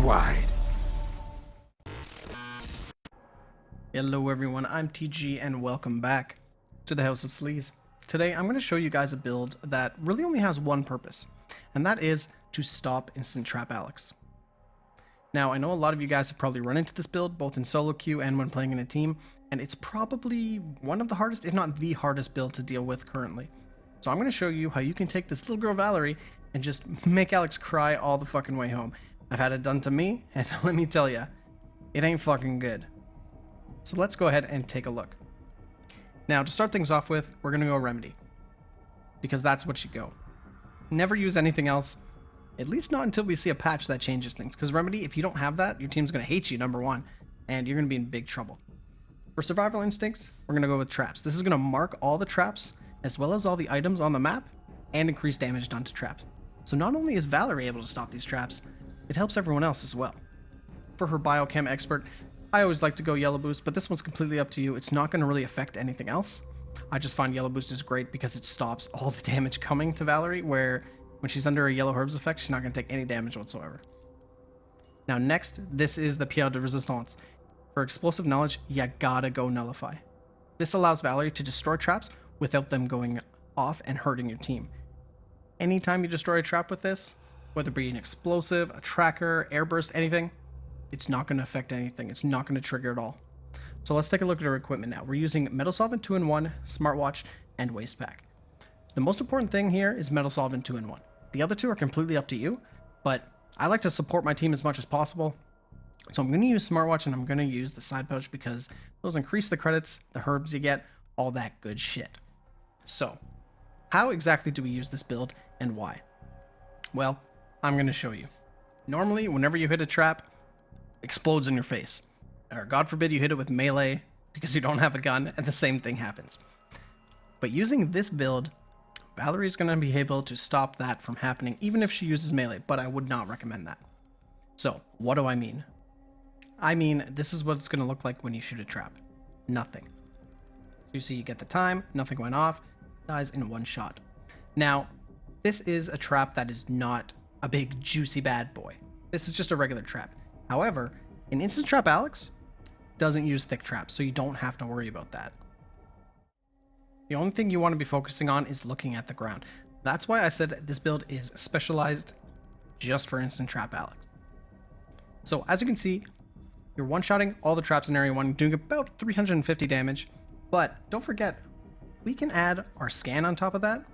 wide. Hello everyone, I'm TG and welcome back to the House of Sleaze. Today I'm going to show you guys a build that really only has one purpose, and that is to stop Instant Trap Alex. Now I know a lot of you guys have probably run into this build both in solo queue and when playing in a team, and it's probably one of the hardest, if not the hardest build to deal with currently. So I'm going to show you how you can take this little girl Valerie and just make Alex cry all the fucking way home. I've had it done to me, and let me tell ya, it ain't fucking good. So let's go ahead and take a look. Now to start things off with, we're going to go Remedy, because that's what you go. Never use anything else, at least not until we see a patch that changes things, because Remedy, if you don't have that, your team's going to hate you, number one, and you're going to be in big trouble. For Survival Instincts, we're going to go with Traps. This is going to mark all the traps, as well as all the items on the map, and increase damage done to traps. So not only is Valerie able to stop these traps, it helps everyone else as well. For her Biochem Expert, I always like to go Yellow Boost, but this one's completely up to you. It's not going to really affect anything else. I just find Yellow Boost is great because it stops all the damage coming to Valerie, where when she's under a Yellow Herbs effect, she's not going to take any damage whatsoever. Now next, this is the Pierre de Resistance. For Explosive Knowledge, you gotta go Nullify. This allows Valerie to destroy traps without them going off and hurting your team. Anytime you destroy a trap with this, whether it be an explosive, a tracker, airburst, anything, it's not going to affect anything. It's not going to trigger at all. So let's take a look at our equipment now. We're using Metal Solvent 2-in-1, Smartwatch, and Waste Pack. The most important thing here is Metal Solvent 2-in-1. The other two are completely up to you, but I like to support my team as much as possible. So I'm going to use Smartwatch and I'm going to use the side pouch because those increase the credits, the herbs you get, all that good shit. So how exactly do we use this build and why? Well, I'm going to show you. Normally, whenever you hit a trap, explodes in your face, or God forbid you hit it with melee because you don't have a gun and the same thing happens. But using this build, Valerie's going to be able to stop that from happening even if she uses melee, but I would not recommend that. So what do I mean? I mean, this is what it's going to look like when you shoot a trap. Nothing. So you see you get the time, nothing went off, dies in one shot. Now, this is a trap that is not a big juicy bad boy. This is just a regular trap. However, an Instant Trap Alex doesn't use thick traps, so you don't have to worry about that. The only thing you want to be focusing on is looking at the ground. That's why I said that this build is specialized just for Instant Trap Alex. So as you can see, you're one-shotting all the traps in Area 1, doing about 350 damage. But don't forget, we can add our scan on top of that,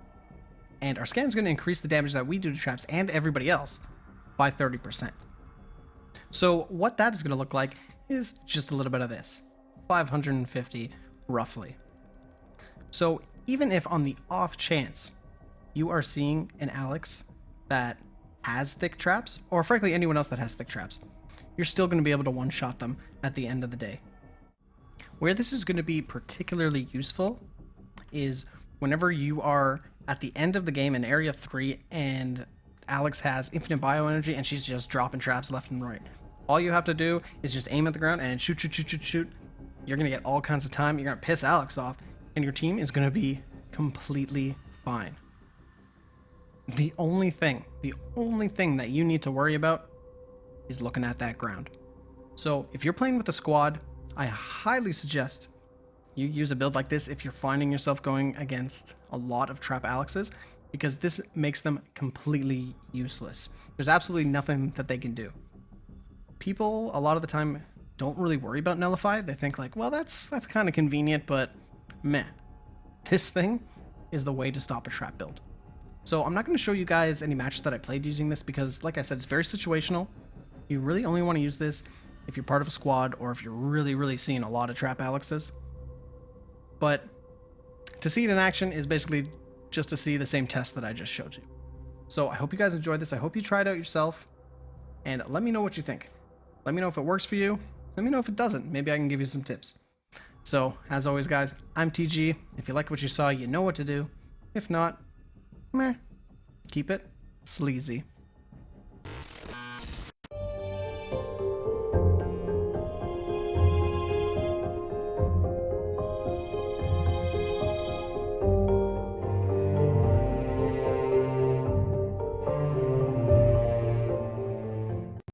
and our scan is going to increase the damage that we do to traps and everybody else by 30%. So what that is going to look like is just a little bit of this, 550 roughly. So even if on the off chance you are seeing an Alex that has thick traps, or frankly anyone else that has thick traps, you're still going to be able to one-shot them at the end of the day. Where this is going to be particularly useful is whenever you are at the end of the game in Area 3 and Alex has infinite bioenergy and she's just dropping traps left and right. All you have to do is just aim at the ground and shoot, shoot, shoot, shoot, shoot. You're going to get all kinds of time. You're going to piss Alex off and your team is going to be completely fine. The only thing that you need to worry about is looking at that ground. So if you're playing with a squad, I highly suggest you use a build like this if you're finding yourself going against a lot of Trap Alexes, because this makes them completely useless. There's absolutely nothing that they can do. People, a lot of the time, don't really worry about Nullify. They think like, well, that's kind of convenient, but meh. This thing is the way to stop a trap build. So I'm not going to show you guys any matches that I played using this because, like I said, it's very situational. You really only want to use this if you're part of a squad or if you're really seeing a lot of Trap Alexes. But to see it in action is basically just to see the same test that I just showed you. So I hope you guys enjoyed this. I hope you try it out yourself. And let me know what you think. Let me know if it works for you. Let me know if it doesn't. Maybe I can give you some tips. So, as always, guys, I'm TG. If you like what you saw, you know what to do. If not, meh. Keep it sleazy.